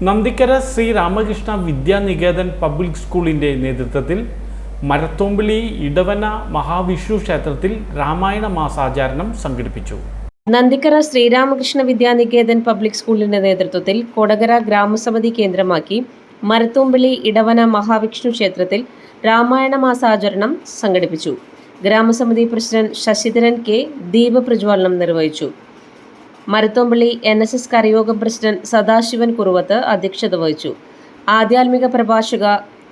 Nandikkara Shri Ramakrishna Vidya Niketan public സ്കൂളിൻ്റെ നേതൃത്വത്തിൽ മരത്തോമ്പിളി ഇടവന മഹാവിഷ്ണു ക്ഷേത്രത്തിൽ രാമായണ മാസാചരണം സംഘടിപ്പിച്ചു. നന്ദിക്കര ശ്രീരാമകൃഷ്ണ വിദ്യാനികേതൻ പബ്ലിക് സ്കൂളിന്റെ നേതൃത്വത്തിൽ കൊടകര ഗ്രാമസമിതി കേന്ദ്രമാക്കി മരത്തോമ്പിളി ഇടവന മഹാവിഷ്ണു ക്ഷേത്രത്തിൽ രാമായണ മാസാചരണം സംഘടിപ്പിച്ചു. ഗ്രാമസമിതി പ്രസിഡന്റ് ശശിധരൻ കെ ദീപപ്രജ്വലനം നിർവഹിച്ചു. മരത്തോമ്പിളി NSS കരയോഗം പ്രസിഡന്റ് സദാശിവൻ കുറുവത്ത് അധ്യക്ഷത വഹിച്ചു. ആധ്യാത്മിക പ്രഭാഷക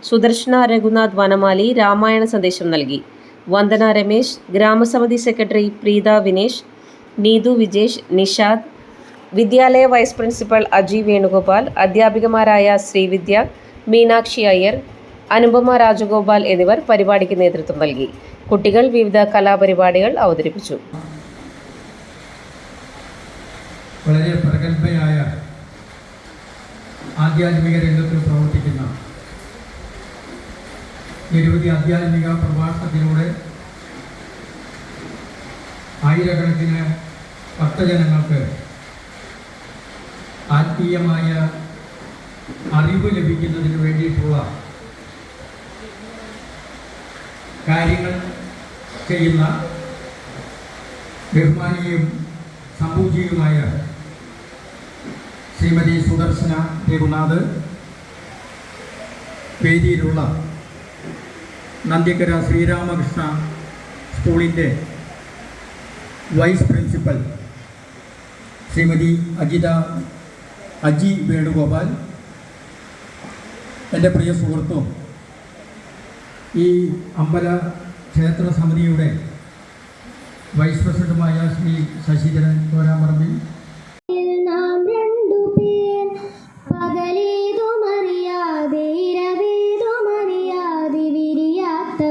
സുദർശന രഘുനാഥ് വനമാലി രാമായണ സന്ദേശം നൽകി. വന്ദന രമേശ്, ഗ്രാമസമിതി സെക്രട്ടറി പ്രീത വിനേഷ്, നീതു വിജേഷ്, നിഷാദ്, വിദ്യാലയ വൈസ് പ്രിൻസിപ്പൽ അജി വേണുഗോപാൽ, അധ്യാപികമാരായ ശ്രീവിദ്യ, മീനാക്ഷി അയ്യർ, അനുപമ രാജഗോപാൽ എന്നിവർ പരിപാടിക്ക് നേതൃത്വം നൽകി. കുട്ടികൾ വിവിധ കലാപരിപാടികൾ അവതരിപ്പിച്ചു. വളരെ പ്രഗത്ഭയായ ആധ്യാത്മിക രംഗത്തിൽ പ്രവർത്തിക്കുന്ന നിരവധി ആധ്യാത്മിക പ്രഭാഷണത്തിലൂടെ ആയിരക്കണക്കിന് ഭക്തജനങ്ങൾക്ക് ആത്മീയമായ അറിവ് ലഭിക്കുന്നതിന് വേണ്ടിയിട്ടുള്ള കാര്യങ്ങൾ ചെയ്യുന്ന ബഹുമാനിയും സംപൂജിയുമായ ശ്രീമതി സുദർശന രഘുനാഥ്, വേദിയിലുള്ള നന്ദിക്കര ശ്രീരാമകൃഷ്ണ സ്കൂളിൻ്റെ വൈസ് പ്രിൻസിപ്പൽ ശ്രീമതി അജി വേണുഗോപാൽ, എൻ്റെ പ്രിയ സുഹൃത്തും ഈ അമ്പല ക്ഷേത്ര സമിതിയുടെ വൈസ് പ്രസിഡന്റുമായ ശ്രീ ശശിധരൻ തോരാമറമ്പിൽ, പകലേതുമറിയാതെ ഇരവേതുമറിയാതെ വിരിയാത്ത